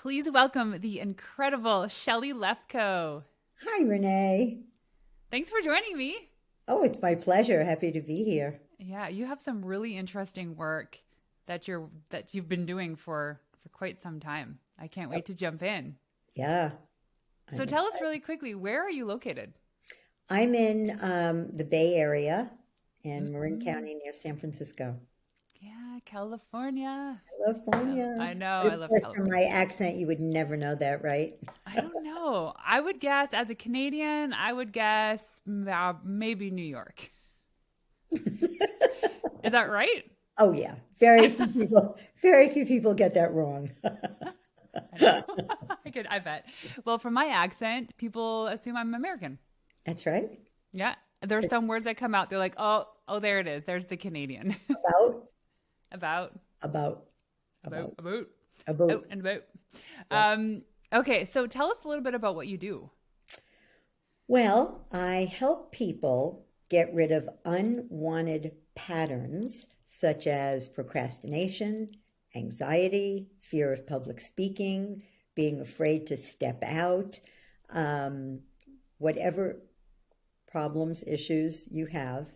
please welcome the incredible Shelly Lefkoe. Hi, Renee. Thanks for joining me. Oh, it's my pleasure. Happy to be here. Yeah, you have some really interesting work that you've been doing for quite some time. I can't Yep. wait to jump in. Yeah, So I'm tell us excited. really quickly, where are you located? I'm in the Bay Area in Marin Mm-mm. County near San Francisco, Yeah, California. California. I know, But I of love course, from California. my accent, you would never know that, right? I don't know. I would guess as a Canadian, I would guess maybe New York. Is that right? Oh, yeah. Very few people get that wrong. I know. I bet. Well, from my accent, people assume I'm American. That's right. Yeah. There's 'Cause some words that come out. They're like, oh, there it is. There's the Canadian. about, About, about, about, about, about, about. out and about. Yeah. Um, okay. So tell us a little bit about what you do. Well, I help people get rid of unwanted patterns such as procrastination, anxiety, fear of public speaking, being afraid to step out, um, whatever problems, issues you have,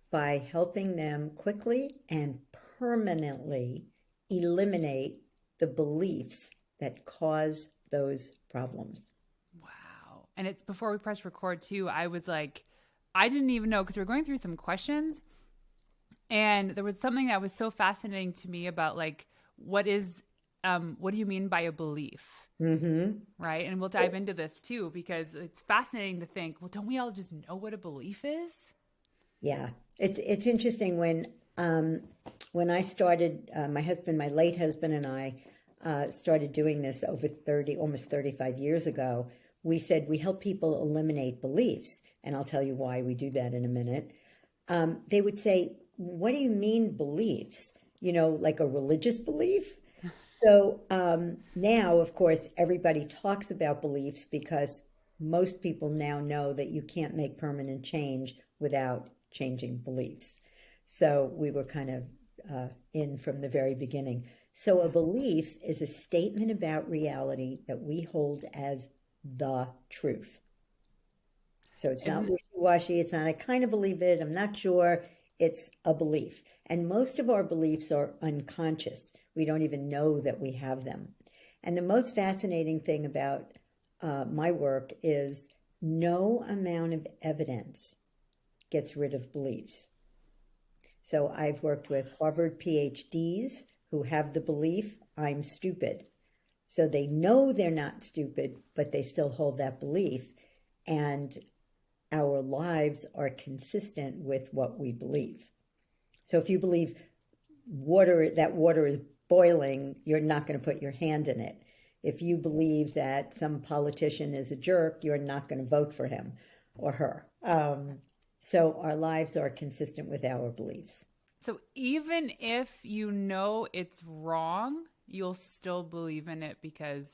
by helping them quickly and permanently eliminate the beliefs that cause those problems. Wow. And it's before we press record, too. I was like, I didn't even know because we're going through some questions. And there was something that was so fascinating to me about like, what do you mean by a belief? Hmm. Right. And we'll dive into this too, because it's fascinating to think, well, don't we all just know what a belief is? Yeah, it's interesting when I started, my late husband, and I started doing this over 30, almost 35 years ago. We said we help people eliminate beliefs, and I'll tell you why we do that in a minute. They would say, "What do you mean beliefs? You know, like a religious belief?" So now, of course, everybody talks about beliefs because most people now know that you can't make permanent change without changing beliefs. So we were kind of in from the very beginning. So a Yeah. belief is a statement about reality that we hold as the truth. So it's not Isn't wishy-washy. It's not, I kind of believe it. I'm not sure. It's a belief. And most of our beliefs are unconscious. We don't even know that we have them. And the most fascinating thing about my work is no amount of evidence gets rid of beliefs. So I've worked with Harvard PhDs who have the belief, I'm stupid. So they know they're not stupid, but they still hold that belief. And our lives are consistent with what we believe. So if you believe that water is boiling, you're not going to put your hand in it. If you believe that some politician is a jerk, you're not going to vote for him or her. So our lives are consistent with our beliefs. so even if you know it's wrong, you'll still believe in it because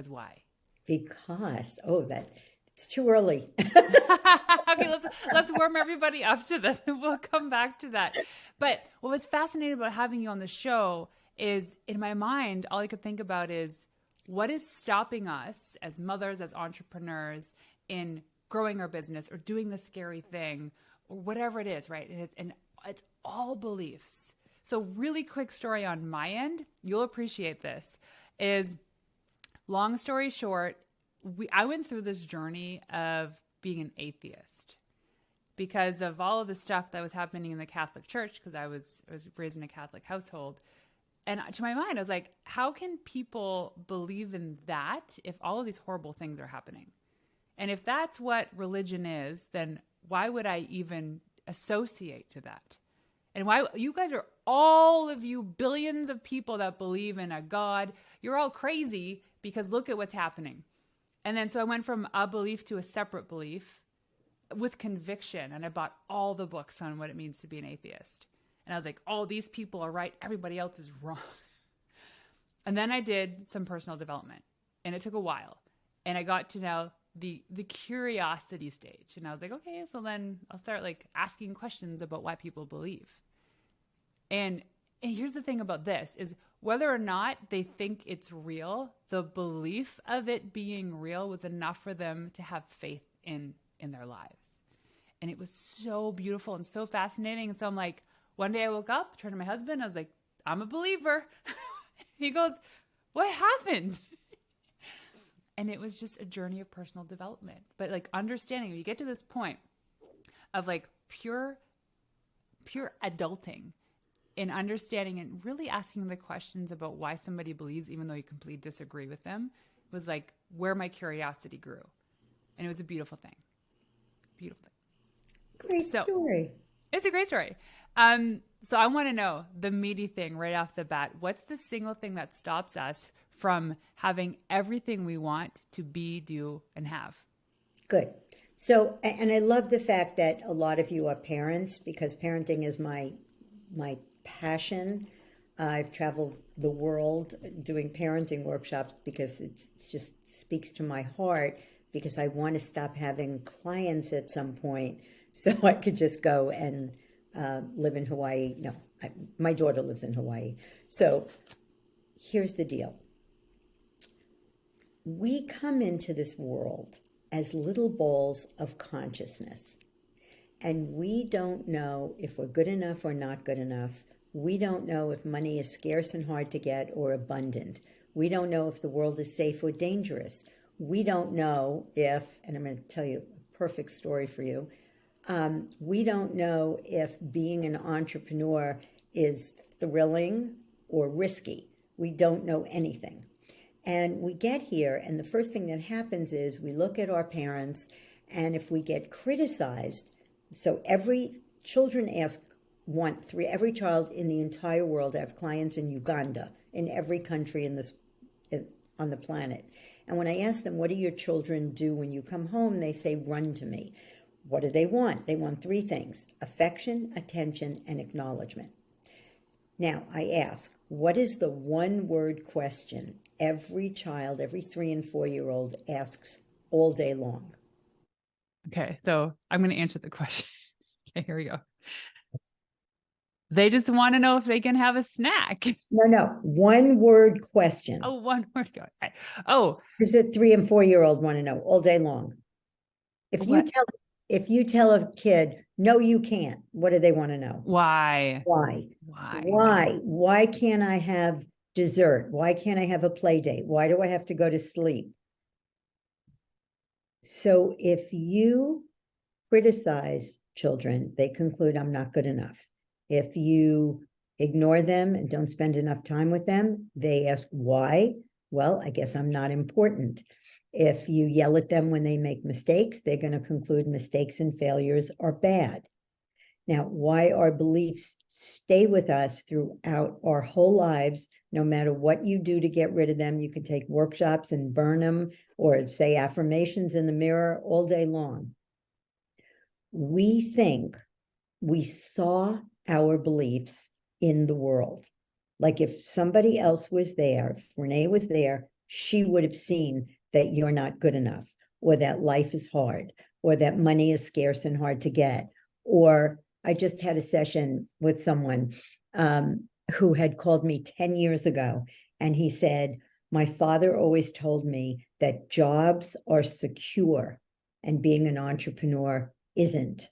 why? Because, oh, that it's too early. Okay, let's warm everybody up to this and we'll come back to that. But what was fascinating about having you on the show is in my mind, all I could think about is what is stopping us as mothers, as entrepreneurs in growing our business or doing the scary thing or whatever it is, right? And it's all beliefs. So really quick story on my end, you'll appreciate this, is long story short, I went through this journey of being an atheist because of all of the stuff that was happening in the Catholic Church because I was raised in a Catholic household. And to my mind, I was like, how can people believe in that if all of these horrible things are happening? And if that's what religion is, then why would I even associate to that? And why you guys are all of you billions of people that believe in a God, you're all crazy because look at what's happening. And then so I went from a belief to a separate belief with conviction. And I bought all the books on what it means to be an atheist. And I was like, oh, these people are right. Everybody else is wrong. And then I did some personal development. And it took a while. And I got to know the curiosity stage. And I was like, okay, so then I'll start like asking questions about why people believe. And here's the thing about this is whether or not they think it's real, the belief of it being real was enough for them to have faith in their lives. And it was so beautiful and so fascinating. So I'm like, one day I woke up, turned to my husband, I was like, I'm a believer. He goes, what happened? And it was just a journey of personal development. But like understanding, you get to this point of like pure adulting in understanding and really asking the questions about why somebody believes, even though you completely disagree with them, was like where my curiosity grew. And it was a beautiful thing. Beautiful thing. Great story. It's a great story. So I want to know the meaty thing right off the bat. What's the single thing that stops us from having everything we want to be, do, and have? Good. So, and I love the fact that a lot of you are parents, because parenting is my passion. I've traveled the world doing parenting workshops because it just speaks to my heart, because I want to stop having clients at some point so I could just go and live in Hawaii. No, my daughter lives in Hawaii. So here's the deal. We come into this world as little balls of consciousness, and we don't know if we're good enough or not good enough. We don't know if money is scarce and hard to get or abundant. We don't know if the world is safe or dangerous. We don't know if, and I'm going to tell you a perfect story for you, we don't know if being an entrepreneur is thrilling or risky. We don't know anything. And we get here, and the first thing that happens is we look at our parents, and if we get criticized, so every child in the entire world, I have clients in Uganda, in every country on the planet. And when I ask them, what do your children do when you come home? They say, run to me. What do they want? They want three things: affection, attention, and acknowledgement. Now, I ask, what is the one-word question every child, every 3 and 4-year-old asks all day long? Okay, so I'm going to answer the question. Okay, here we go. They just want to know if they can have a snack. No, one-word question. Oh, one word. Go. Okay. Oh, This is a 3 and 4-year-old want to know all day long. If you tell a kid, no, you can't, what do they want to know? why? Why can't I have dessert? Why can't I have a play date? Why do I have to go to sleep? So if you criticize children, they conclude, I'm not good enough. If you ignore them and don't spend enough time with them, they ask why. Well, I guess I'm not important. If you yell at them when they make mistakes, they're going to conclude mistakes and failures are bad. Now, why our beliefs stay with us throughout our whole lives, no matter what you do to get rid of them. You can take workshops and burn them, or say affirmations in the mirror all day long. We think we saw our beliefs in the world. Like if somebody else was there, if Renee was there, she would have seen that you're not good enough, or that life is hard, or that money is scarce and hard to get. Or I just had a session with someone who had called me 10 years ago, and he said, my father always told me that jobs are secure and being an entrepreneur isn't.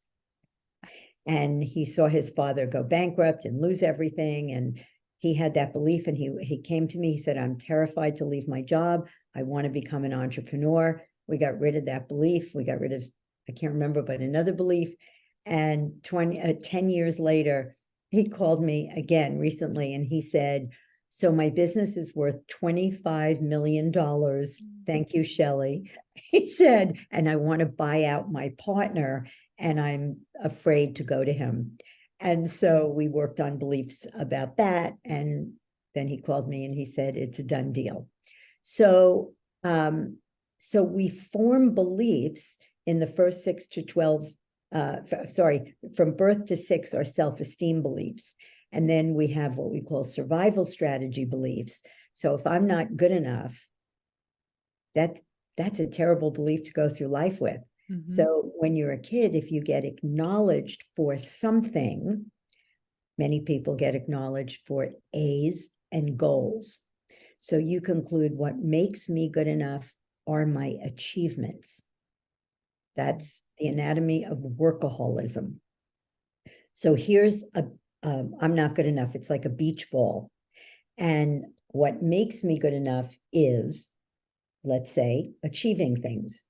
And he saw his father go bankrupt and lose everything, and he had that belief, and he came to me, he said, I'm terrified to leave my job. I want to become an entrepreneur. We got rid of that belief. We got rid of, I can't remember, but another belief. And 10 years later, he called me again recently, and he said, so my business is worth $25 million. Thank you, Shelly. He said, and I want to buy out my partner, and I'm afraid to go to him. And so we worked on beliefs about that. And then he called me and he said, it's a done deal. So, so we form beliefs in the first 6 to 12, from birth to 6 are self-esteem beliefs. And then we have what we call survival strategy beliefs. So if I'm not good enough, that's a terrible belief to go through life with. Mm-hmm. So when you're a kid, if you get acknowledged for something, many people get acknowledged for A's, and goals. So you conclude what makes me good enough are my achievements. That's the anatomy of workaholism. So here's I'm not good enough. It's like a beach ball. And what makes me good enough is, let's say, achieving things.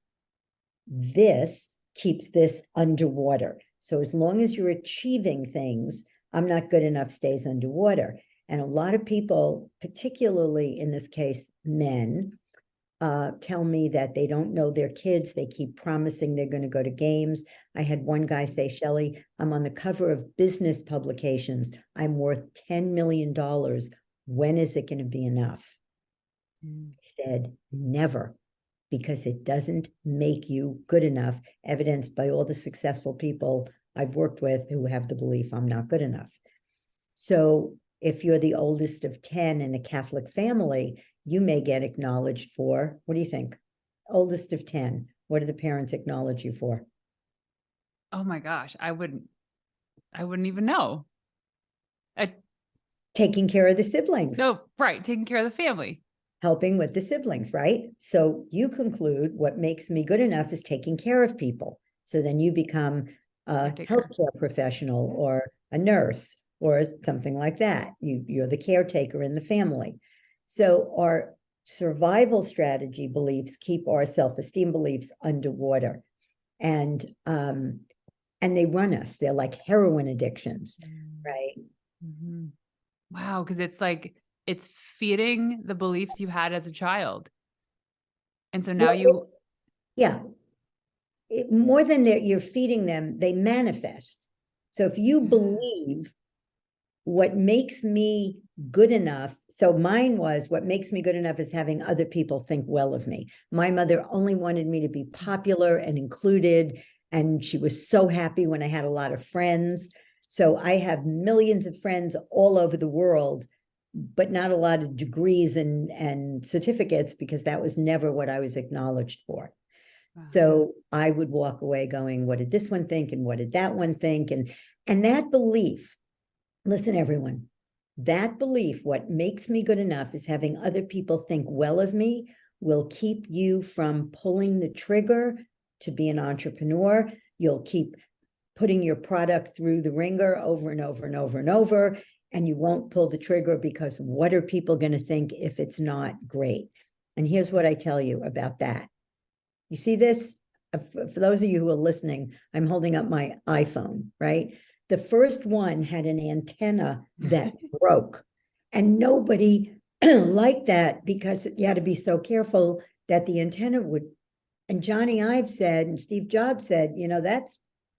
This keeps this underwater. So as long as you're achieving things, I'm not good enough stays underwater. And a lot of people, particularly in this case, men, tell me that they don't know their kids. They keep promising they're going to go to games. I had one guy say, Shelly, I'm on the cover of business publications. I'm worth $10 million. When is it going to be enough? I said, never, because it doesn't make you good enough, evidenced by all the successful people I've worked with who have the belief I'm not good enough. So if you're the oldest of 10 in a Catholic family, you may get acknowledged for, what do you think? Oldest of 10, what do the parents acknowledge you for? Oh my gosh, I wouldn't even know. Taking care of the siblings. No, right, taking care of the family. Helping with the siblings, right? So you conclude what makes me good enough is taking care of people. So then you become a healthcare professional or a nurse or something like that. You're the caretaker in the family. So our survival strategy beliefs keep our self-esteem beliefs underwater. And they run us. They're like heroin addictions, right? Mm-hmm. Wow, because it's like, it's feeding the beliefs you had as a child. And so now more than you're feeding them, they manifest. So if you believe what makes me good enough, so mine was what makes me good enough is having other people think well of me. My mother only wanted me to be popular and included, and she was so happy when I had a lot of friends. So I have millions of friends all over the world, but not a lot of degrees and certificates, because that was never what I was acknowledged for. So I would walk away going, what did this one think? And what did that one think? And that belief, listen, everyone, that belief, what makes me good enough is having other people think well of me, will keep you from pulling the trigger to be an entrepreneur. You'll keep putting your product through the ringer over and over and over and over, and you won't pull the trigger because what are people going to think if it's not great? And here's what I tell you about that. You see this? For those of you who are listening, I'm holding up my iPhone, right? The first one had an antenna that broke, and nobody liked that because you had to be so careful that the antenna would. And Johnny Ive said, and Steve Jobs said,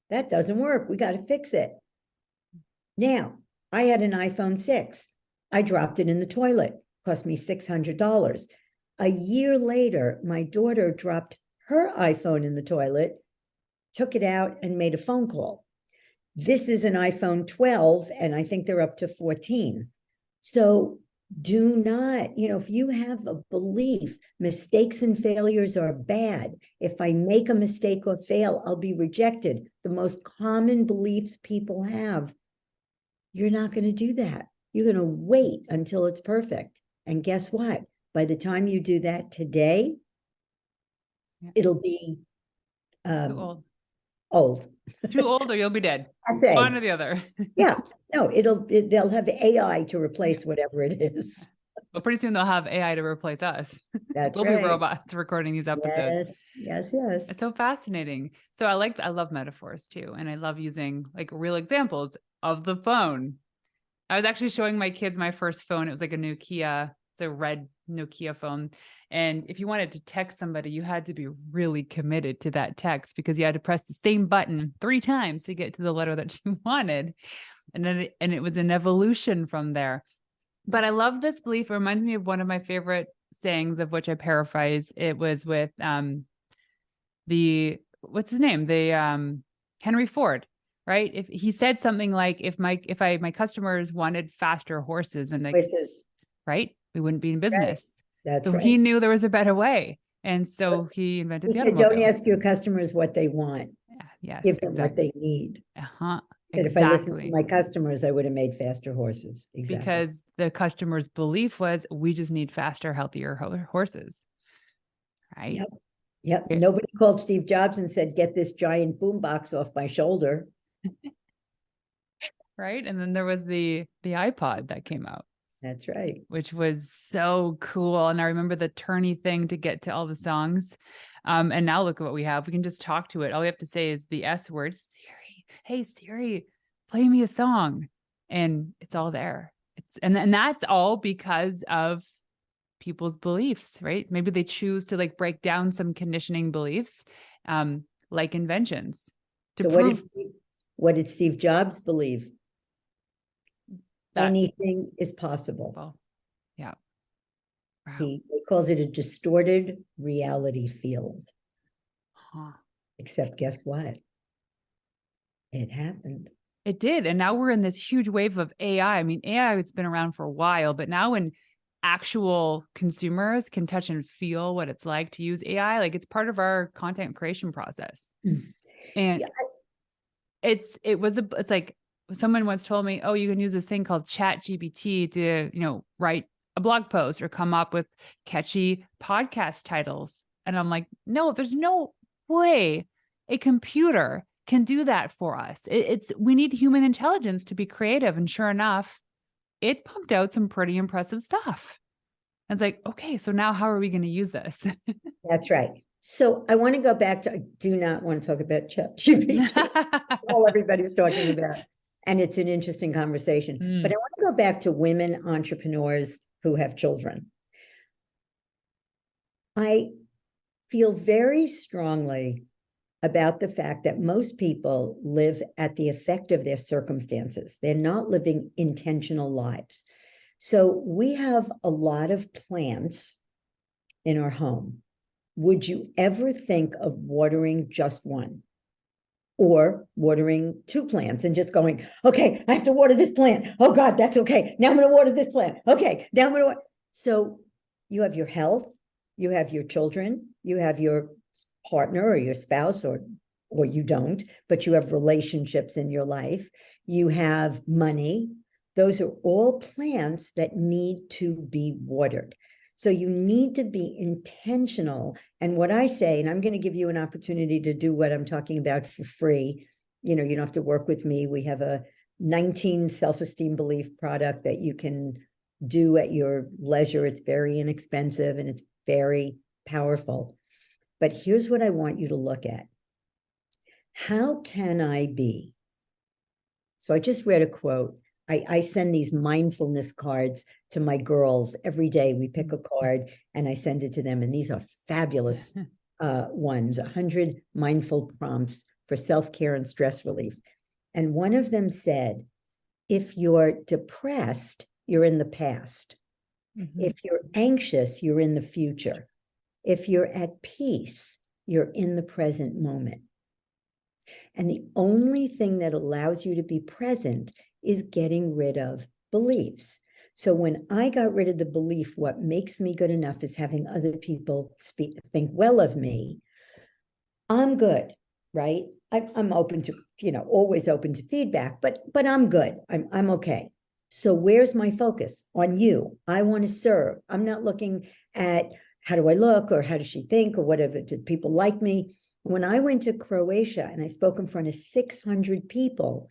that doesn't work. We got to fix it. Now, I had an iPhone 6. I dropped it in the toilet. Cost me $600. A year later, my daughter dropped her iPhone in the toilet, took it out, and made a phone call. This is an iPhone 12, and I think they're up to 14. So do not, if you have a belief, mistakes and failures are bad. If I make a mistake or fail, I'll be rejected. The most common beliefs people have, you're not going to do that. You're going to wait until it's perfect. And guess what? By the time you do that today, it'll be too old. Too old, or you'll be dead. I say one or the other. Yeah, no, they'll have AI to replace whatever it is. But pretty soon they'll have AI to replace us. That's we'll right. be robots recording these episodes. Yes. It's so fascinating. So I love metaphors too. And I love using like real examples of the phone. I was actually showing my kids my first phone. It was like a Nokia. It's a red Nokia phone. And if you wanted to text somebody, you had to be really committed to that text, because you had to press the same button 3 times to get to the letter that you wanted. And then it was an evolution from there. But I love this belief. It reminds me of one of my favorite sayings, of which I paraphrase. It was with what's his name? Henry Ford, right? If he said something like, if my customers wanted faster horses, and right, we wouldn't be in business. Right. That's so right. He knew there was a better way. And so he invented the automobile. Don't ask your customers what they want. Yes, Give them what they need. That if I listened to Exactly. my customers, I would have made faster horses. Exactly. Because the customer's belief was we just need faster, healthier horses. Right. Yep. Yep. Nobody called Steve Jobs and said, get this giant boombox off my shoulder. Right. And then there was the iPod that came out. That's right. Which was so cool. And I remember the turny thing to get to all the songs. And now look at what we have. We can just talk to it. All we have to say is the S word, Siri. Hey, Siri, play me a song. And it's all there. And that's all because of people's beliefs, right? Maybe they choose to like break down some conditioning beliefs, like inventions to So prove what did Steve Jobs believe? that anything is possible. Yeah. Wow. He calls it a distorted reality field. Huh. Except guess what? It happened. It did. And now we're in this huge wave of AI. I mean, AI has been around for a while, but now when actual consumers can touch and feel what it's like to use AI, like it's part of our content creation process. And it's like someone once told me, oh, you can use this thing called Chat GPT to, write a blog post or come up with catchy podcast titles. And I'm like, no, there's no way a computer can do that for us. We need human intelligence to be creative. And sure enough, it pumped out some pretty impressive stuff. I was like, okay, so now how are we going to use this? That's right. So I want to go back to, I do not want to talk about ChatGPT. All everybody's talking about. And it's an interesting conversation. But I want to go back to women entrepreneurs who have children. I feel very strongly about the fact that most people live at the effect of their circumstances. They're not living intentional lives. So we have a lot of plants in our home. Would you ever think of watering just one? Or watering 2 plants and just going, okay, I have to water this plant. Oh God, that's okay. Now I'm going to water this plant. Okay, now I'm going to water. So you have your health, you have your children, you have your partner or your spouse, or you don't, but you have relationships in your life. You have money. Those are all plants that need to be watered. So you need to be intentional. And what I say, and I'm going to give you an opportunity to do what I'm talking about for free. You don't have to work with me. We have a 19 self-esteem belief product that you can do at your leisure. It's very inexpensive and it's very powerful. But here's what I want you to look at. How can I be? So I just read a quote. I send these mindfulness cards to my girls every day. We pick a card and I send it to them. And these are fabulous ones, 100 mindful prompts for self-care and stress relief. And one of them said, if you're depressed, you're in the past. Mm-hmm. If you're anxious, you're in the future. If you're at peace, you're in the present moment. And the only thing that allows you to be present is getting rid of beliefs. So when I got rid of the belief, what makes me good enough is having other people think well of me, I'm good, right? I'm open to, always open to feedback, but I'm good. I'm okay. So where's my focus? On you. I want to serve. I'm not looking at how do I look or how does she think or whatever. Did people like me? When I went to Croatia and I spoke in front of 600 people,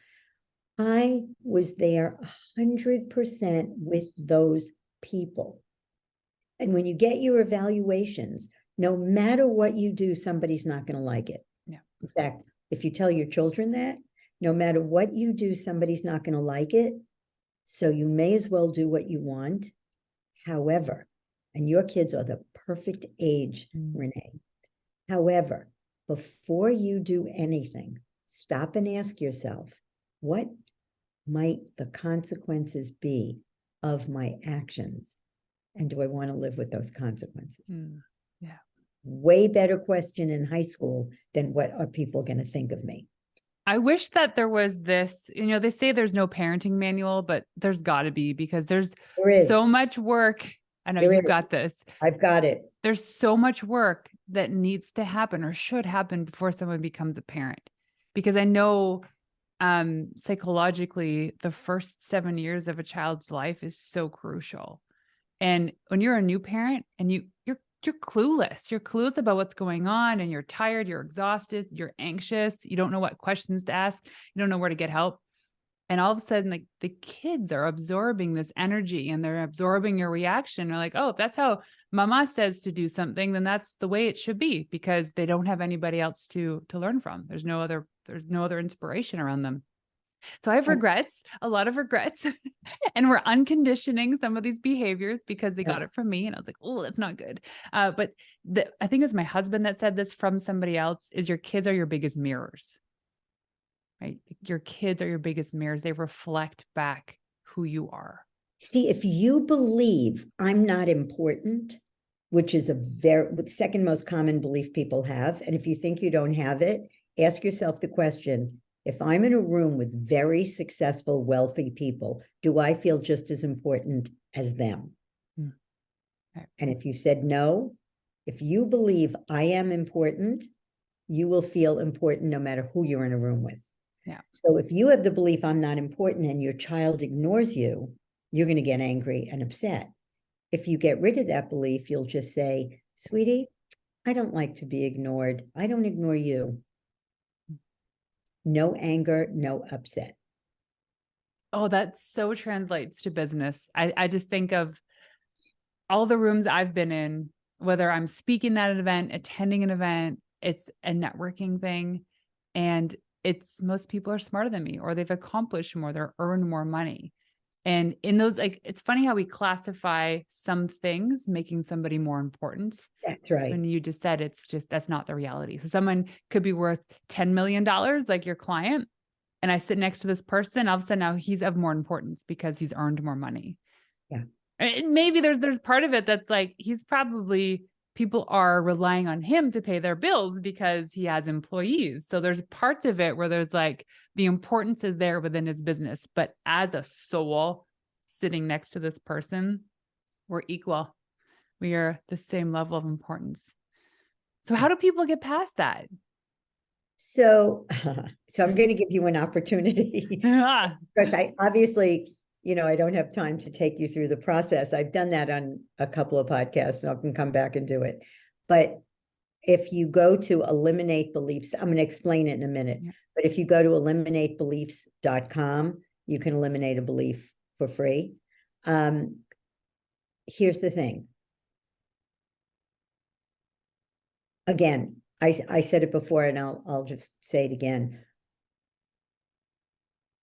I was there 100% with those people. And when you get your evaluations, no matter what you do, somebody's not going to like it. Yeah. In fact, if you tell your children that, no matter what you do, somebody's not going to like it. So you may as well do what you want. However, and your kids are the perfect age, Renee. However, before you do anything, stop and ask yourself, what might the consequences be of my actions? And do I want to live with those consequences? Yeah. Way better question in high school than what are people going to think of me? I wish that there was this, they say there's no parenting manual, but there's got to be, because there's so much work. I know you've got this. I've got it. There's so much work that needs to happen or should happen before someone becomes a parent. Because I know psychologically, the first 7 years of a child's life is so crucial. And when you're a new parent and you're clueless. You're clueless about what's going on, and you're tired, you're exhausted, you're anxious, you don't know what questions to ask, you don't know where to get help. And all of a sudden, like, the kids are absorbing this energy and they're absorbing your reaction. They're like, oh, if that's how mama says to do something, then that's the way it should be, because they don't have anybody else to learn from. There's no other inspiration around them. So I have regrets, a lot of regrets. And we're unconditioning some of these behaviors because they got it from me. And I was like, oh, that's not good. But I think it was my husband that said this from somebody else, is your kids are your biggest mirrors, right? Your kids are your biggest mirrors. They reflect back who you are. See, if you believe I'm not important, which is the second most common belief people have, and if you think you don't have it, ask yourself the question, if I'm in a room with very successful, wealthy people, do I feel just as important as them? Mm. Right. And if you said no, if you believe I am important, you will feel important no matter who you're in a room with. Yeah. So if you have the belief I'm not important and your child ignores you, you're going to get angry and upset. If you get rid of that belief, you'll just say, sweetie, I don't like to be ignored. I don't ignore you. No anger, no upset. Oh, that so translates to business. I just think of all the rooms I've been in, whether I'm speaking at an event, attending an event, it's a networking thing. And it's most people are smarter than me, or they've accomplished more, they're earned more money. And in those, like, it's funny how we classify some things making somebody more important. That's right. When you just said that's not the reality. So someone could be worth $10 million, like your client, and I sit next to this person, all of a sudden now he's of more importance because he's earned more money. Yeah. And maybe there's part of it that's like, people are relying on him to pay their bills because he has employees. So there's parts of it where there's like, the importance is there within his business, but as a soul sitting next to this person, we're equal. We are the same level of importance. So how do people get past that? So I'm going to give you an opportunity because I obviously, I don't have time to take you through the process. I've done that on a couple of podcasts, so I can come back and do it. But if you go to Eliminate Beliefs, I'm going to explain it in a minute. Yeah. But if you go to eliminatebeliefs.com, you can eliminate a belief for free. Here's the thing. Again, I said it before, and I'll just say it again.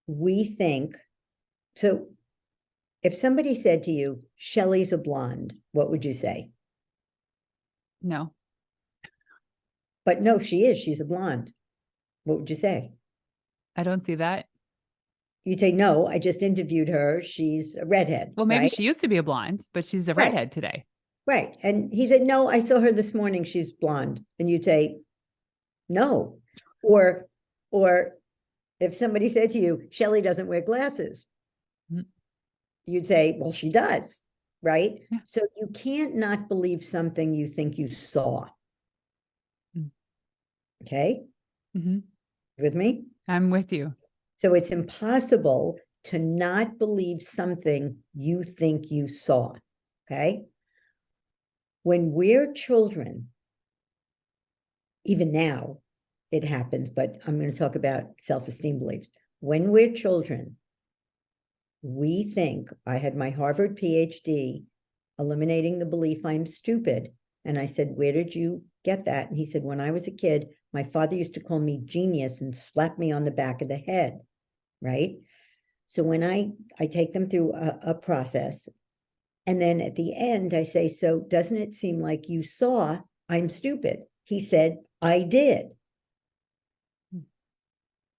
We think, so if somebody said to you, Shelly's a blonde, what would you say? No. But no, she is. She's a blonde. What would you say? I don't see that. You'd say, no, I just interviewed her. She's a redhead. Well, maybe right? she used to be a blonde, but she's a redhead today. Right. And he said, no, I saw her this morning. She's blonde. And you'd say, no. Or if somebody said to you, Shelly doesn't wear glasses, you'd say, well, she does. Right. Yeah. So you can't not believe something you think you saw. Okay. Mm-hmm. With me? I'm with you. So it's impossible to not believe something you think you saw. Okay. When we're children, even now it happens, but I'm going to talk about self-esteem beliefs. When we're children, we think, I had my Harvard PhD eliminating the belief I'm stupid. And I said, where did you get that? And he said, when I was a kid, my father used to call me genius and slap me on the back of the head, right? So when I take them through a process, and then at the end I say, so doesn't it seem like you saw I'm stupid? He said, I did.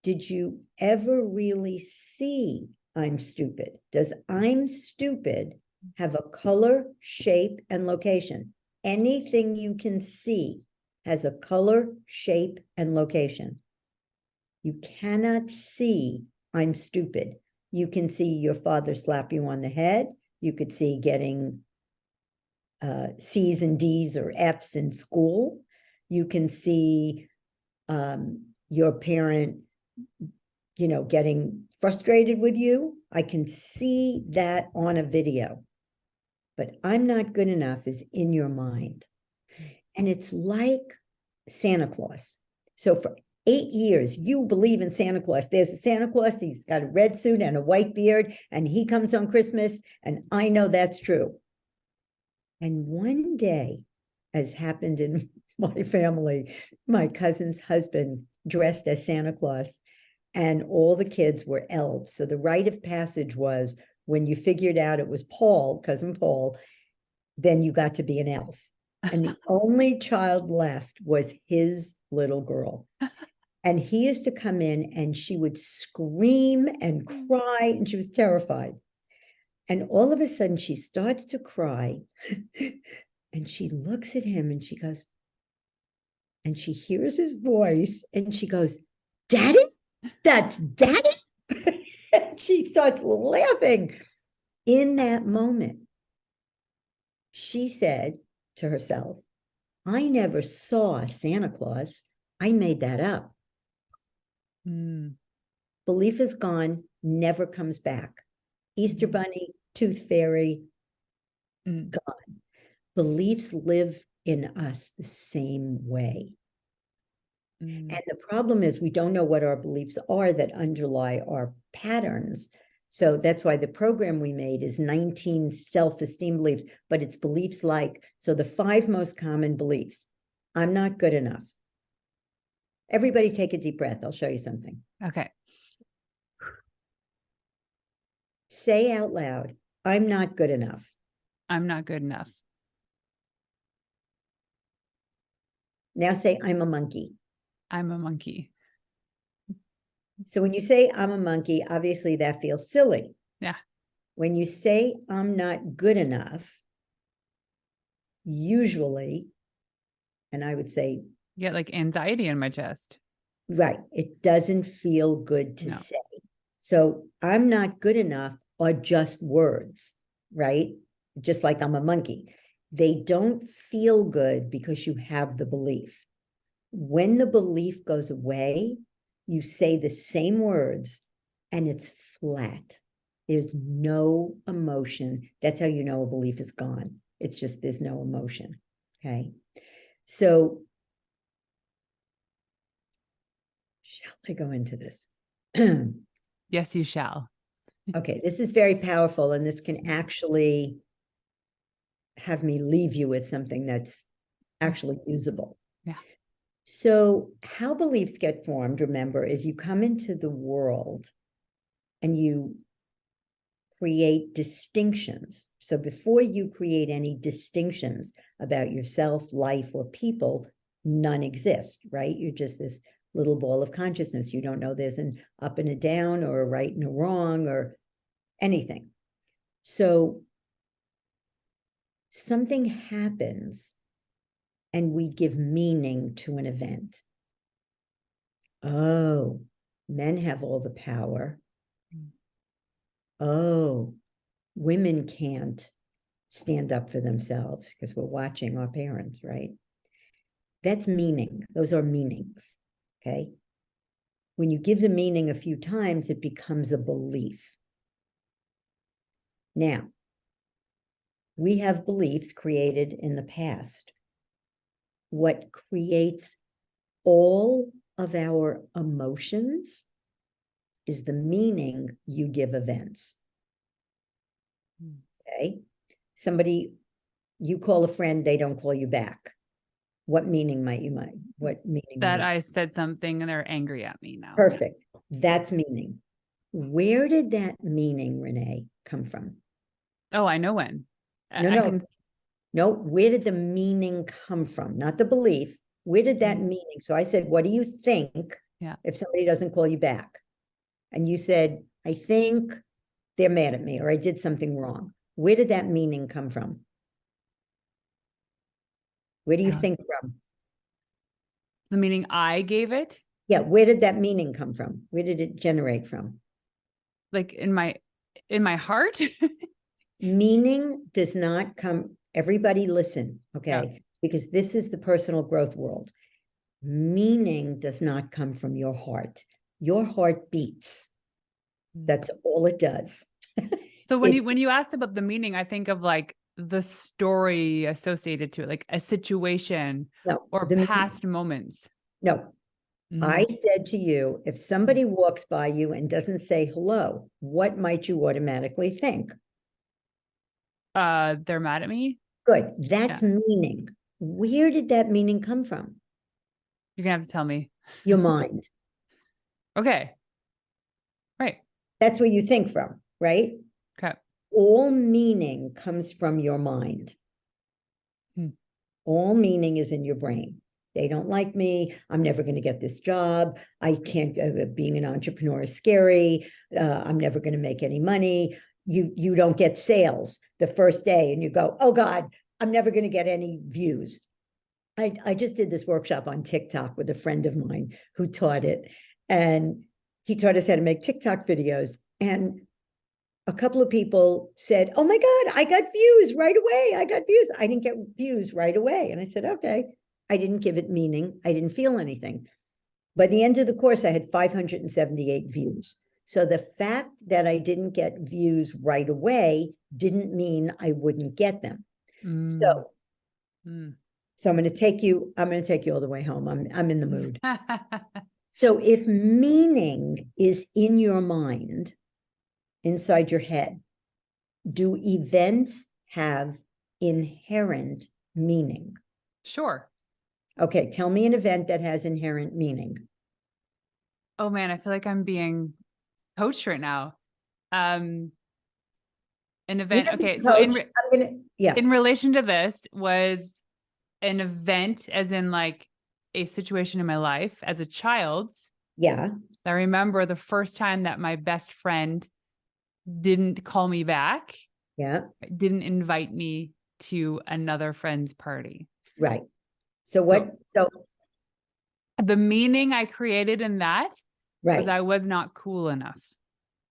Did you ever really see I'm stupid? Does I'm stupid have a color, shape, and location? Anything you can see has a color, shape, and location. You cannot see I'm stupid. You can see your father slap you on the head. You could see getting C's and D's or F's in school. You can see your parent getting frustrated with you. I can see that on a video. But I'm not good enough is in your mind. And it's like Santa Claus. So for 8 years, you believe in Santa Claus. There's a Santa Claus. He's got a red suit and a white beard, and he comes on Christmas. And I know that's true. And one day, as happened in my family, my cousin's husband dressed as Santa Claus, and all the kids were elves. So the rite of passage was when you figured out it was Paul, cousin Paul, then you got to be an elf. And the only child left was his little girl. And he used to come in and she would scream and cry, and she was terrified. And all of a sudden she starts to cry and she looks at him and she goes, and she hears his voice and she goes, "Daddy? That's Daddy?" She starts laughing. In that moment, she said to herself, "I never saw Santa Claus. I made that up." Belief is gone, never comes back. Easter Bunny, Tooth Fairy, gone. Beliefs live in us the same way. And the problem is we don't know what our beliefs are that underlie our patterns. So that's why the program we made is 19 self-esteem beliefs, but it's beliefs like, so the 5 most common beliefs: I'm not good enough. Everybody take a deep breath. I'll show you something. Okay. Say out loud, I'm not good enough. I'm not good enough. Now say, I'm a monkey. I'm a monkey. So when you say I'm a monkey, obviously that feels silly. Yeah. When you say I'm not good enough, usually, and I would say, Get like anxiety in my chest. right, it doesn't feel good to say. So I'm not good enough are just words, right? Just like I'm a monkey. They don't feel good because you have the belief. When the belief goes away, you say the same words and it's flat. There's no emotion. That's how you know a belief is gone. It's just there's no emotion. Okay. So, shall I go into this? Yes, you shall. Okay, this is very powerful, and this can actually have me leave you with something that's actually usable. Yeah. So how beliefs get formed, remember, is you come into the world and you create distinctions. So before you create any distinctions about yourself, life, or people, none exist, right? You're just this little ball of consciousness. You don't know there's an up and a down or a right and a wrong or anything. So something happens and we give meaning to an event. Oh, men have all the power. Oh, women can't stand up for themselves because we're watching our parents, right? That's meaning. Those are meanings, okay? When you give the meaning a few times, it becomes a belief. Now, we have beliefs created in the past. What creates all of our emotions is the meaning you give events. Okay? Somebody, you call a friend, they don't call you back. What meaning might you mind? What meaning? That I said something and they're angry at me now. Perfect. That's meaning. Where did that meaning, Renee, come from? Oh, I know when. No, where did the meaning come from? Not the belief. Where did that meaning? So I said, what do you think if somebody doesn't call you back? And you said, I think they're mad at me or I did something wrong. Where did that meaning come from? Where do you think from? The meaning I gave it? Yeah, where did that meaning come from? Where did it generate from? Like in my heart? Meaning does not come, everybody listen, okay? Yeah. Because this is the personal growth world. Meaning does not come from your heart. Your heart beats. That's all it does. So when you asked about the meaning, I think of like the story associated to it, like a situation or past moments. No. I said to you, if somebody walks by you and doesn't say hello, what might you automatically think? They're mad at me. Good. That's meaning. Where did that meaning come from? You're gonna have to tell me. Your mind. Okay. Right. That's where you think from, right? Okay. All meaning comes from your mind. All meaning is in your brain. They don't like me. I'm never going to get this job. I can't, being an entrepreneur is scary. I'm never going to make any money. You don't get sales the first day and you go, oh God, I'm never going to get any views. I just did this workshop on TikTok with a friend of mine who taught it. And he taught us how to make TikTok videos. And a couple of people said, oh my God, I got views right away. I got views. I didn't get views right away. And I said, okay. I didn't give it meaning. I didn't feel anything. By the end of the course, I had 578 views. So the fact that I didn't get views right away didn't mean I wouldn't get them. So I'm going to take you all the way home. I'm in the mood. So if meaning is in your mind, inside your head, do events have inherent meaning? Sure. Okay, tell me an event that has inherent meaning. Oh man, I feel like I'm being coached right now. An event. Okay, so in relation to this was an event, as in like a situation in my life as a child. Yeah. I remember the first time that my best friend didn't call me back. Yeah. Didn't invite me to another friend's party. Right. So the meaning I created in that was right. I was not cool enough.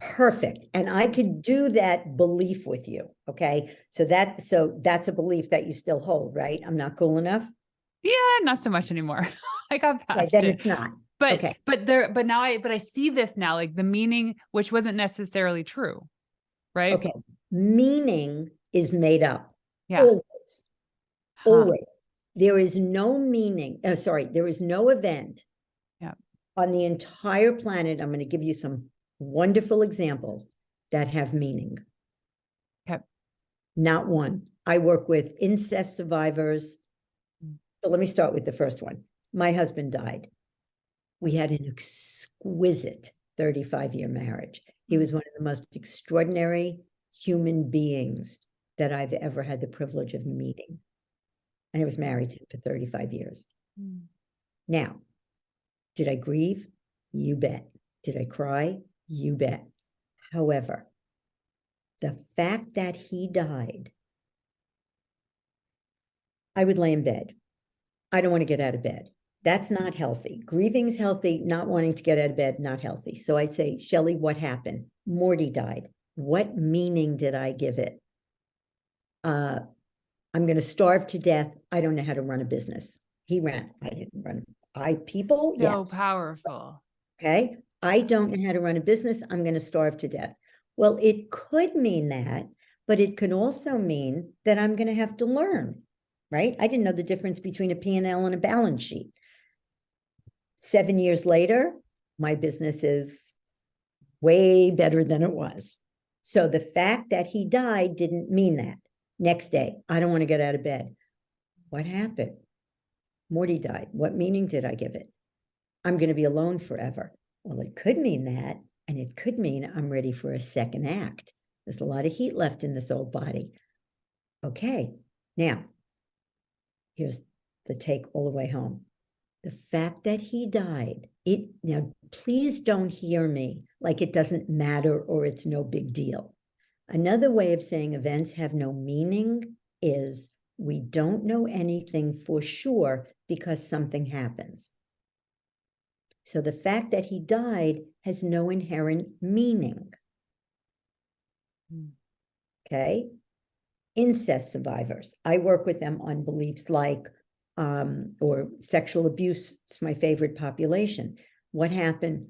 Perfect. And I could do that belief with you. Okay. So that's a belief that you still hold, right? I'm not cool enough. Yeah, not so much anymore. I got past then it. It's not. But okay. but I see this now, like the meaning, which wasn't necessarily true. Right. Okay. Meaning is made up. Yeah. Always. Always. There is no meaning. There is no event on the entire planet. I'm going to give you some wonderful examples that have meaning. Okay. Not one. I work with incest survivors. But let me start with the first one. My husband died. We had an exquisite 35-year marriage. He was one of the most extraordinary human beings that I've ever had the privilege of meeting. And I was married to him for 35 years. Now, did I grieve? You bet. Did I cry? You bet. However, the fact that he died, I would lay in bed. I don't want to get out of bed. That's not healthy. Grieving's healthy. Not wanting to get out of bed, not healthy. So I'd say, Shelly, what happened? Morty died. What meaning did I give it? I'm going to starve to death. I don't know how to run a business. He ran. I didn't run. People. So powerful. Okay. I don't know how to run a business. I'm going to starve to death. Well, it could mean that, but it could also mean that I'm going to have to learn, right? I didn't know the difference between a P&L and a balance sheet. 7 years later, my business is way better than it was. So the fact that he died didn't mean that. Next day, I don't want to get out of bed. What happened? Morty died. What meaning did I give it? I'm going to be alone forever. Well, it could mean that, and it could mean I'm ready for a second act. There's a lot of heat left in this old body. Okay, now, here's the take all the way home. The fact that he died, now, please don't hear me like it doesn't matter or it's no big deal. Another way of saying events have no meaning is we don't know anything for sure because something happens. So the fact that he died has no inherent meaning. Okay. Incest survivors. I work with them on beliefs like, or sexual abuse. It's my favorite population. What happened?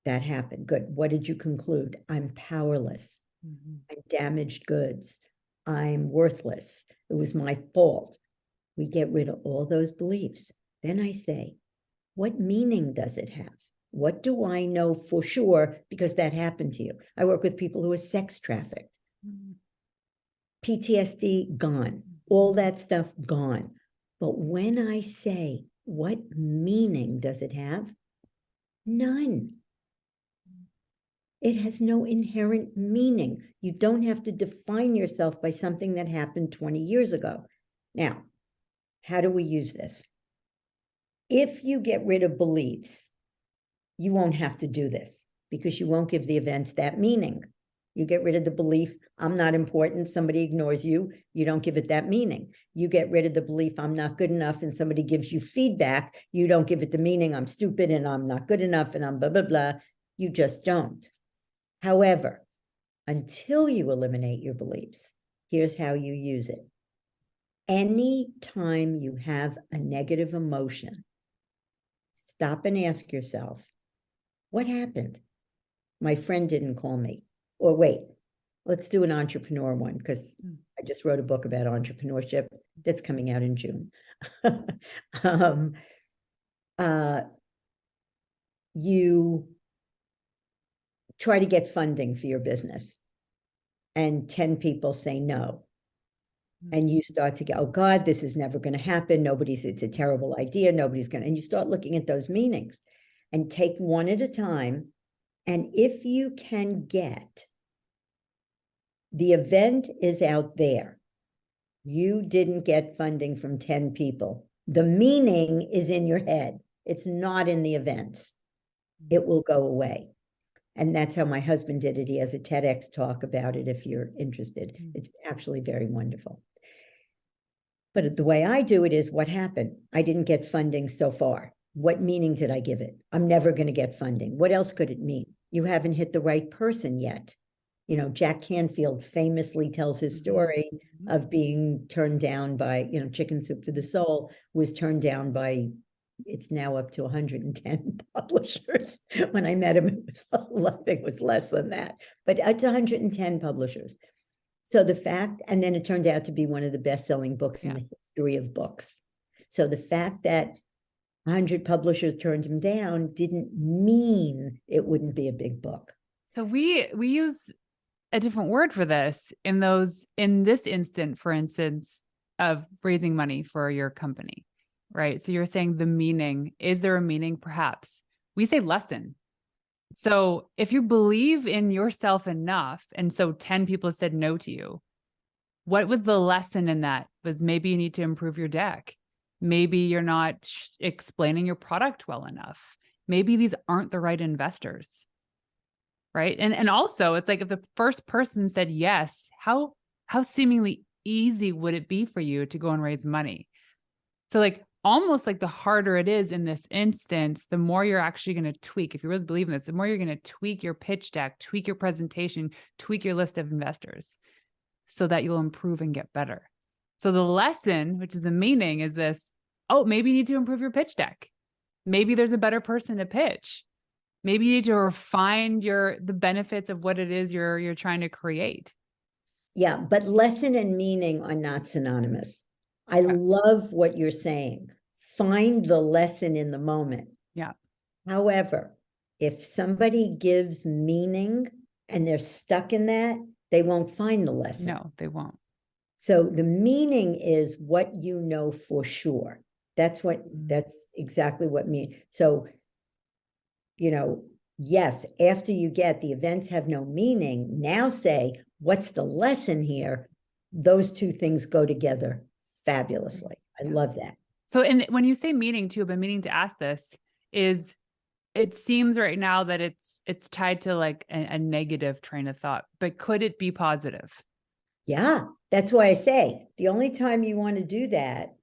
That happened. Good. What did you conclude? I'm powerless. I'm damaged goods. I'm worthless. It was my fault. We get rid of all those beliefs. Then I say, what meaning does it have? What do I know for sure because that happened to you? I work with people who are sex trafficked. PTSD gone. All that stuff gone. But when I say, what meaning does it have? None. It has no inherent meaning. You don't have to define yourself by something that happened 20 years ago. Now, how do we use this? If you get rid of beliefs, you won't have to do this because you won't give the events that meaning. You get rid of the belief, I'm not important, somebody ignores you, you don't give it that meaning. You get rid of the belief, I'm not good enough, and somebody gives you feedback, you don't give it the meaning, I'm stupid and I'm not good enough and I'm blah, blah, blah. You just don't. However, until you eliminate your beliefs, here's how you use it. Anytime you have a negative emotion, stop and ask yourself, what happened? My friend didn't call me. Or wait, let's do an entrepreneur one because I just wrote a book about entrepreneurship that's coming out in June. You try to get funding for your business and 10 people say no. And you start to go, oh God, this is never going to happen. It's a terrible idea. And you start looking at those meanings and take one at a time. And if you can get, the event is out there. You didn't get funding from 10 people. The meaning is in your head. It's not in the events. It will go away. And that's how my husband did it. He has a TEDx talk about it if you're interested. It's actually very wonderful. But the way I do it is, what happened? I didn't get funding so far. What meaning did I give it? I'm never going to get funding. What else could it mean? You haven't hit the right person yet. You know, Jack Canfield famously tells his story of being turned down by, Chicken Soup for the Soul was turned down by, it's now up to 110 publishers. When I met him, I think it was less than that, but it's 110 publishers. So the fact, and then it turned out to be one of the best-selling books in the history of books. So the fact that 100 publishers turned him down didn't mean it wouldn't be a big book. So we use a different word for this in this instant, for instance, of raising money for your company, right? So you're saying the meaning. Is there a meaning? Perhaps. We say lesson. So if you believe in yourself enough, and so 10 people said no to you, what was the lesson in that? Was maybe you need to improve your deck. Maybe you're not explaining your product well enough. Maybe these aren't the right investors. Right. And also it's like, if the first person said yes, how seemingly easy would it be for you to go and raise money? So like, almost like the harder it is in this instance, the more you're actually going to tweak. If you really believe in this, the more you're going to tweak your pitch deck, tweak your presentation, tweak your list of investors so that you'll improve and get better. So the lesson, which is the meaning, is this: oh, maybe you need to improve your pitch deck. Maybe there's a better person to pitch. Maybe you need to refine the benefits of what it is you're trying to create. Yeah, but lesson and meaning are not synonymous. I love what you're saying. Find the lesson in the moment. Yeah. However, if somebody gives meaning and they're stuck in that, they won't find the lesson. No, they won't. So the meaning is what you know for sure. That's exactly what mean. So, yes, after you get the events have no meaning, now say, what's the lesson here? Those two things go together fabulously. I love that. So, and when you say meaning too, I've been meaning to ask this, is it seems right now that it's tied to like a negative train of thought, but could it be positive? Yeah, that's why I say the only time you want to do that,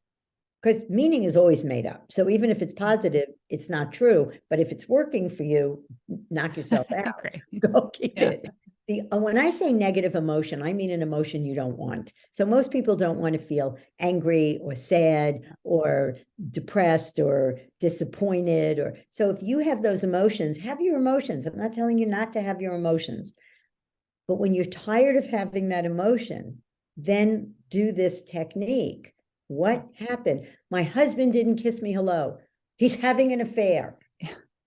because meaning is always made up. So even if it's positive, it's not true. But if it's working for you, knock yourself out. Go keep it. When I say negative emotion, I mean an emotion you don't want. So most people don't want to feel angry or sad or depressed or disappointed. Or so if you have those emotions, have your emotions. I'm not telling you not to have your emotions. But when you're tired of having that emotion, then do this technique. What happened? My husband didn't kiss me hello. He's having an affair.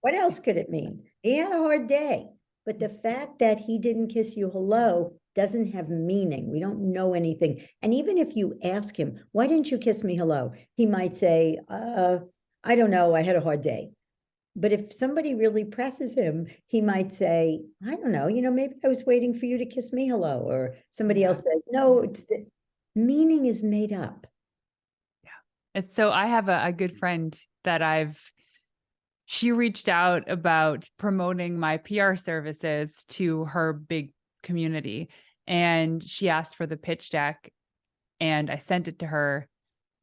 What else could it mean? He had a hard day. But the fact that he didn't kiss you hello doesn't have meaning. We don't know anything. And even if you ask him, why didn't you kiss me hello? He might say, I don't know. I had a hard day. But if somebody really presses him, he might say, I don't know, maybe I was waiting for you to kiss me hello. Or somebody else says, no, it's the meaning is made up. Yeah. It's so I have a good friend that she reached out about promoting my PR services to her big community. And she asked for the pitch deck and I sent it to her.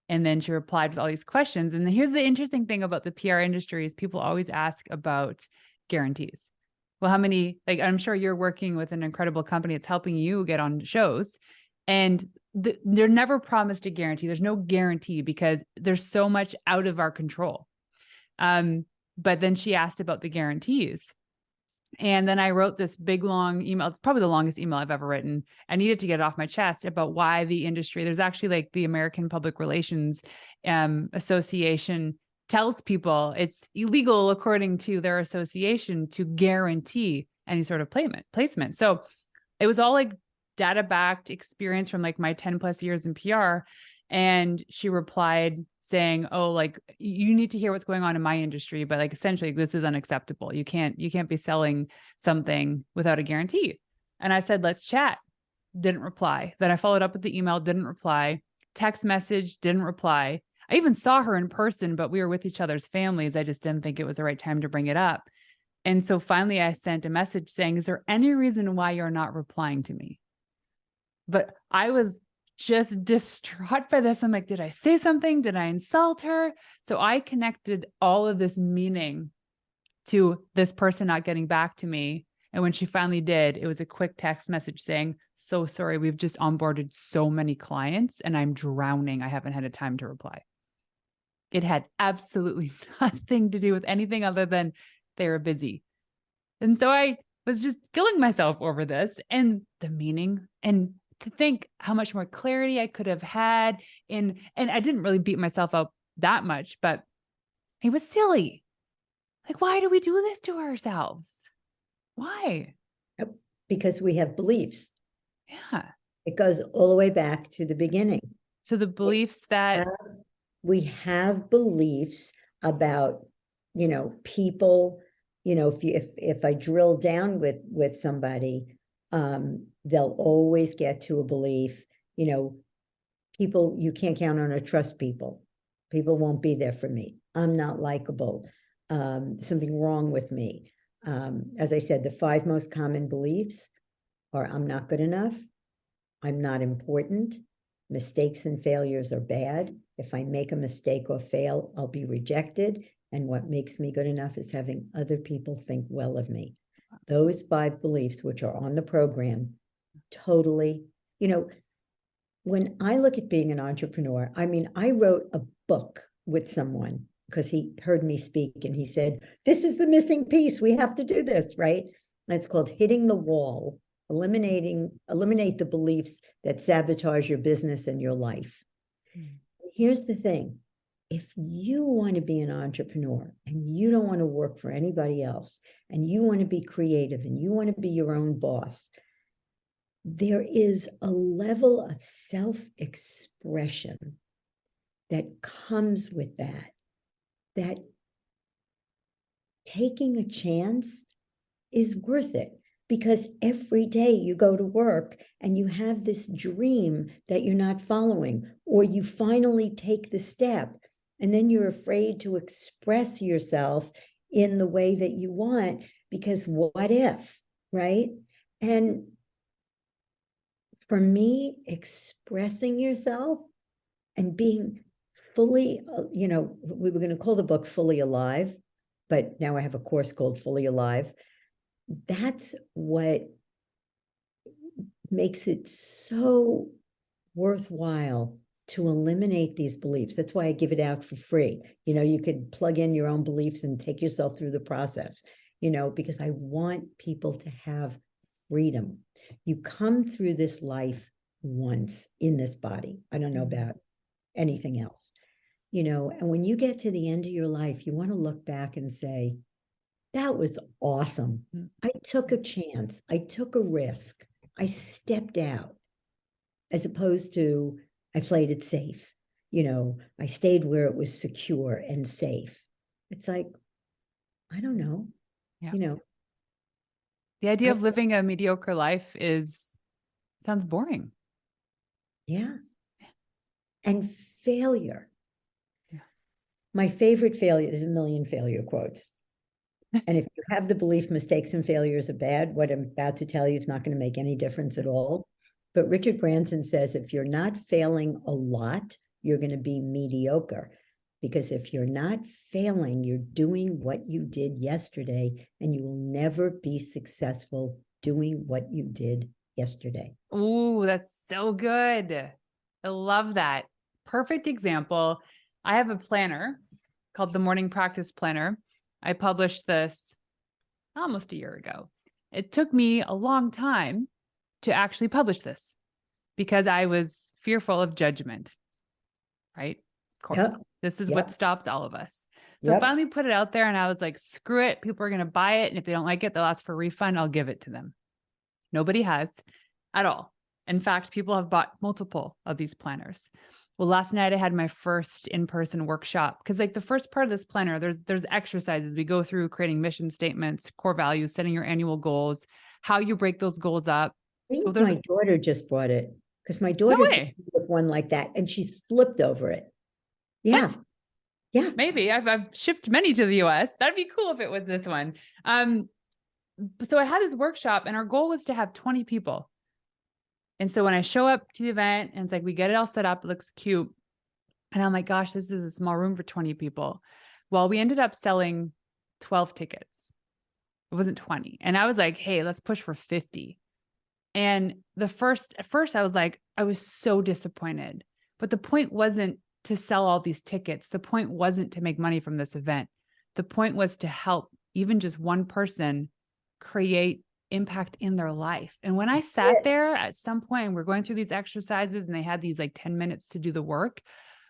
And then she replied with all these questions. And here's the interesting thing about the PR industry is people always ask about guarantees. Well, how many, like, I'm sure you're working with an incredible company that's helping you get on shows. And they're never promised a guarantee. There's no guarantee because there's so much out of our control. But then she asked about the guarantees. And then I wrote this big, long email. It's probably the longest email I've ever written. I needed to get it off my chest about why the industry, there's actually like the American Public Relations Association tells people it's illegal according to their association to guarantee any sort of placement. So it was all like data backed experience from like my 10 plus years in PR. And she replied saying, oh, like you need to hear what's going on in my industry, but like essentially this is unacceptable. You can't be selling something without a guarantee. And I said, let's chat. Didn't reply. Then I followed up with the email, didn't reply. Text message, didn't reply. I even saw her in person, but we were with each other's families. I just didn't think it was the right time to bring it up. And so finally I sent a message saying, is there any reason why you're not replying to me? But I was just distraught by this. I'm like, did I say something? Did I insult her? So I connected all of this meaning to this person not getting back to me. And when she finally did, it was a quick text message saying, so sorry, we've just onboarded so many clients and I'm drowning. I haven't had a time to reply. It had absolutely nothing to do with anything other than they were busy. And so I was just killing myself over this and the meaning, and to think how much more clarity I could have had and I didn't really beat myself up that much, but it was silly. Like, why do we do this to ourselves? Why? Because we have beliefs. Yeah. It goes all the way back to the beginning. So the beliefs that we have beliefs about, people, if I drill down with somebody, they'll always get to a belief, people, you can't count on or trust people. People won't be there for me. I'm not likable. Something wrong with me. As I said, the 5 most common beliefs are I'm not good enough. I'm not important. Mistakes and failures are bad. If I make a mistake or fail, I'll be rejected. And what makes me good enough is having other people think well of me. Those 5 beliefs, which are on the program, totally, when I look at being an entrepreneur, I mean, I wrote a book with someone because he heard me speak and he said, this is the missing piece. We have to do this, right? And it's called Hitting the Wall. Eliminate the beliefs that sabotage your business and your life. Here's the thing. If you want to be an entrepreneur and you don't want to work for anybody else and you want to be creative and you want to be your own boss, there is a level of self-expression that comes with that taking a chance is worth it. Because every day you go to work and you have this dream that you're not following, or you finally take the step and then you're afraid to express yourself in the way that you want because what if, right? And for me, expressing yourself and being fully, we were going to call the book Fully Alive, but now I have a course called Fully Alive. That's what makes it so worthwhile to eliminate these beliefs. That's why I give it out for free. You could plug in your own beliefs and take yourself through the process, because I want people to have freedom. You come through this life once in this body. I don't know about anything else, and when you get to the end of your life, you want to look back and say, that was awesome. I took a chance. I took a risk. I stepped out, as opposed to I played it safe. I stayed where it was secure and safe. It's like, I don't know, Yeah. The idea of living a mediocre life sounds boring. Yeah. And failure. Yeah. My favorite failure, there's a million failure quotes. And if you have the belief mistakes and failures are bad, what I'm about to tell you is not going to make any difference at all. But Richard Branson says, if you're not failing a lot, you're going to be mediocre. Because if you're not failing, you're doing what you did yesterday, and you will never be successful doing what you did yesterday. Ooh, that's so good. I love that. Perfect example. I have a planner called the Morning Practice Planner. I published this almost a year ago. It took me a long time to actually publish this because I was fearful of judgment, right? Of course, this is what stops all of us. So I finally put it out there and I was like, screw it. People are going to buy it. And if they don't like it, they'll ask for a refund. I'll give it to them. Nobody has at all. In fact, people have bought multiple of these planners. Well, last night I had my first in-person workshop because like the first part of this planner, there's exercises. We go through creating mission statements, core values, setting your annual goals, how you break those goals up. I think my daughter just bought it because my daughter's with one like that and she's flipped over it. Yeah. What? Yeah. Maybe. I've shipped many to the US. That'd be cool if it was this one. So I had this workshop and our goal was to have 20 people. And so when I show up to the event and it's like, we get it all set up, it looks cute. And I'm like, gosh, this is a small room for 20 people. Well, we ended up selling 12 tickets. It wasn't 20. And I was like, hey, let's push for 50. And at first I was like, I was so disappointed, but the point wasn't to sell all these tickets. The point wasn't to make money from this event. The point was to help even just one person create impact in their life. And when I sat there at some point, we're going through these exercises and they had these like 10 minutes to do the work.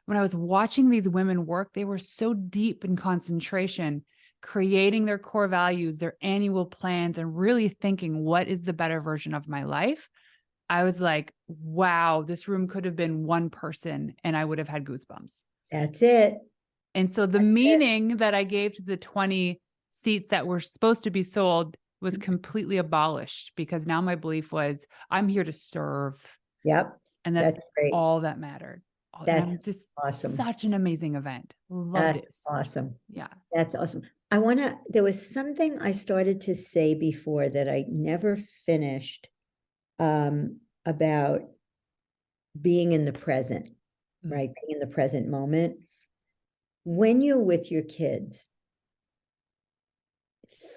When I was watching these women work, they were so deep in concentration, creating their core values, their annual plans, and really thinking, what is the better version of my life? I was like, wow, this room could have been one person and I would have had goosebumps. That's it. And so the meaning that I gave to the 20 seats that were supposed to be sold was completely abolished because now my belief was I'm here to serve. Yep. And that's great. All that mattered. That's just awesome. Such an amazing event. Loved it. Awesome. Yeah. That's awesome. There was something I started to say before that I never finished about being in the present, right? Being in the present moment. When you're with your kids,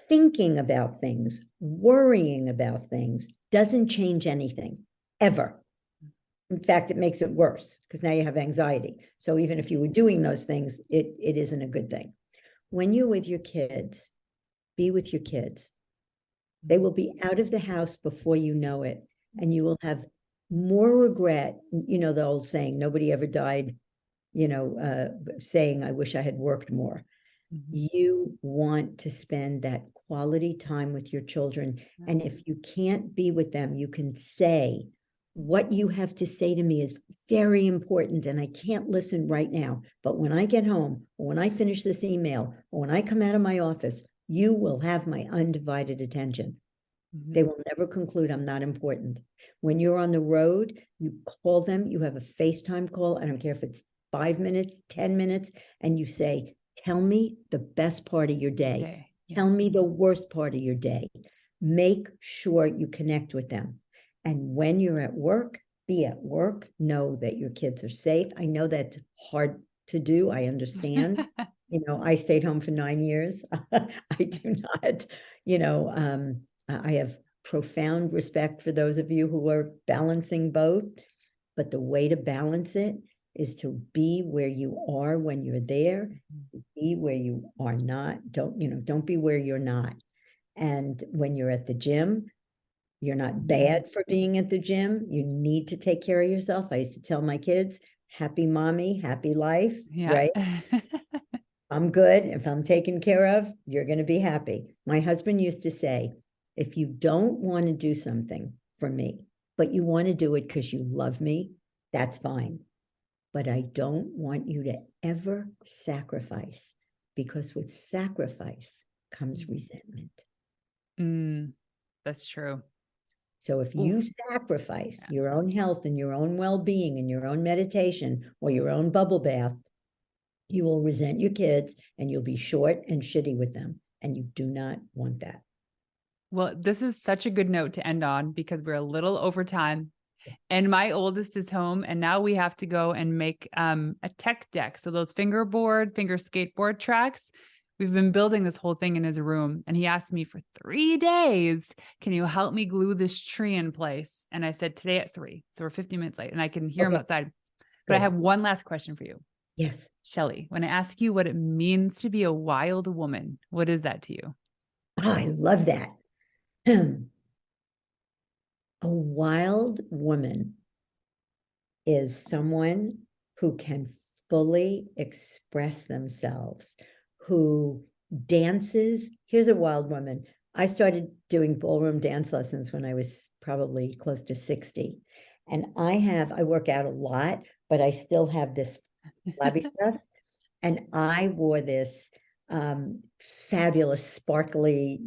thinking about things, worrying about things doesn't change anything, ever. In fact, it makes it worse because now you have anxiety. So even if you were doing those things, it isn't a good thing. When you're with your kids, be with your kids. They will be out of the house before you know it, and you will have more regret. The old saying, nobody ever died, saying, I wish I had worked more. You want to spend that quality time with your children. And if you can't be with them, you can say, what you have to say to me is very important and I can't listen right now. But when I get home, or when I finish this email, or when I come out of my office, you will have my undivided attention. They will never conclude I'm not important. When you're on the road, you call them, you have a FaceTime call. I don't care if it's 5 minutes, 10 minutes, and you say, tell me the best part of your day. Tell me the worst part of your day. Make sure you connect with them. And when you're at work, be at work. Know that your kids are safe. I know that's hard to do. I understand. I stayed home for 9 years. I do not, I have profound respect for those of you who are balancing both. But the way to balance it is to be where you are when you're there, be where you are not. Don't be where you're not. And when you're at the gym, you're not bad for being at the gym. You need to take care of yourself. I used to tell my kids, happy mommy, happy life, right? I'm good. If I'm taken care of, you're going to be happy. My husband used to say, if you don't want to do something for me, but you want to do it because you love me, that's fine. But I don't want you to ever sacrifice, because with sacrifice comes resentment. That's true. So if you sacrifice your own health and your own well-being and your own meditation or your own bubble bath, you will resent your kids and you'll be short and shitty with them. And you do not want that. Well, this is such a good note to end on, because we're a little over time. And my oldest is home, and now we have to go and make a tech deck. So those finger skateboard tracks, we've been building this whole thing in his room. And he asked me for 3 days, can you help me glue this tree in place? And I said, today at 3. So we're 50 minutes late, and I can hear him outside. But I have one last question for you. Yes. Shelly, when I ask you what it means to be a wild woman, what is that to you? Oh, I love that. A wild woman is someone who can fully express themselves, who dances. Here's a wild woman. I started doing ballroom dance lessons when I was probably close to 60. And I work out a lot, but I still have this flabby stuff. And I wore this fabulous, sparkly,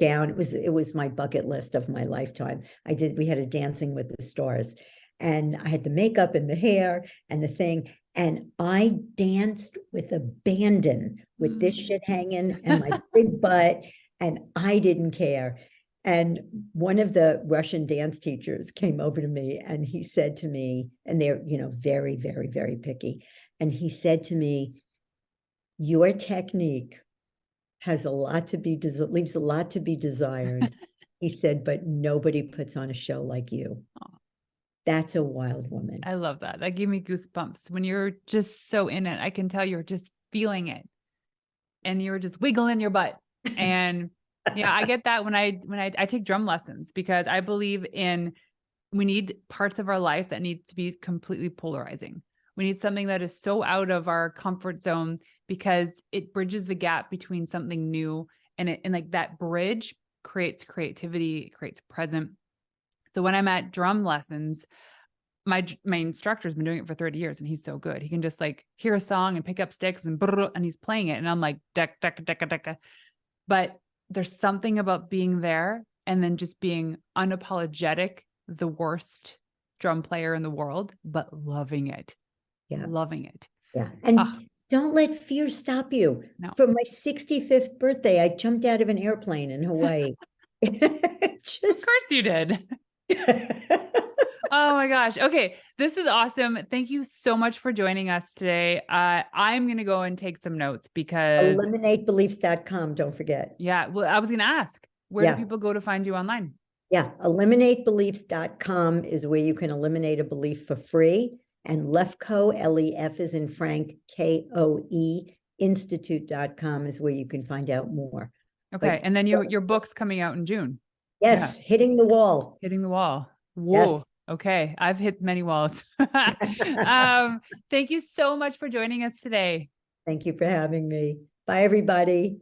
gown. It was my bucket list of my lifetime. We had a Dancing with the Stars, and I had the makeup and the hair and the thing. And I danced with abandon with this shit hanging and my big butt, and I didn't care. And one of the Russian dance teachers came over to me and he said to me, and they're, very, very, very picky. And he said to me, your technique leaves a lot to be desired. He said, but nobody puts on a show like you. Aww. That's a wild woman. I love that. That gave me goosebumps. When you're just so in it, I can tell you're just feeling it, and you're just wiggling your butt. And yeah, I get that when I take drum lessons, because I believe we need parts of our life that need to be completely polarizing. We need something that is so out of our comfort zone, because it bridges the gap between something new, and like that bridge creates creativity, it creates present. So when I'm at drum lessons, my instructor's been doing it for 30 years, and he's so good. He can just like hear a song and pick up sticks and he's playing it. And I'm like, deck, deck, deck, deck. But there's something about being there and then just being unapologetic, the worst drum player in the world, but loving it. Yeah. Loving it. Yeah. And don't let fear stop you. No. For my 65th birthday, I jumped out of an airplane in Hawaii. Of course you did. Oh my gosh. Okay. This is awesome. Thank you so much for joining us today. I'm going to go and take some notes, because eliminatebeliefs.com. Don't forget. Yeah. Well, I was going to ask, where do people go to find you online? Yeah. Eliminatebeliefs.com is where you can eliminate a belief for free. And Lefkoe, L-E-F is in Frank, K-O-E, Institute.com is where you can find out more. Okay. And then your book's coming out in June. Yes. Yeah. Hitting the wall. Hitting the wall. Whoa. Yes. Okay. I've hit many walls. Thank you so much for joining us today. Thank you for having me. Bye, everybody.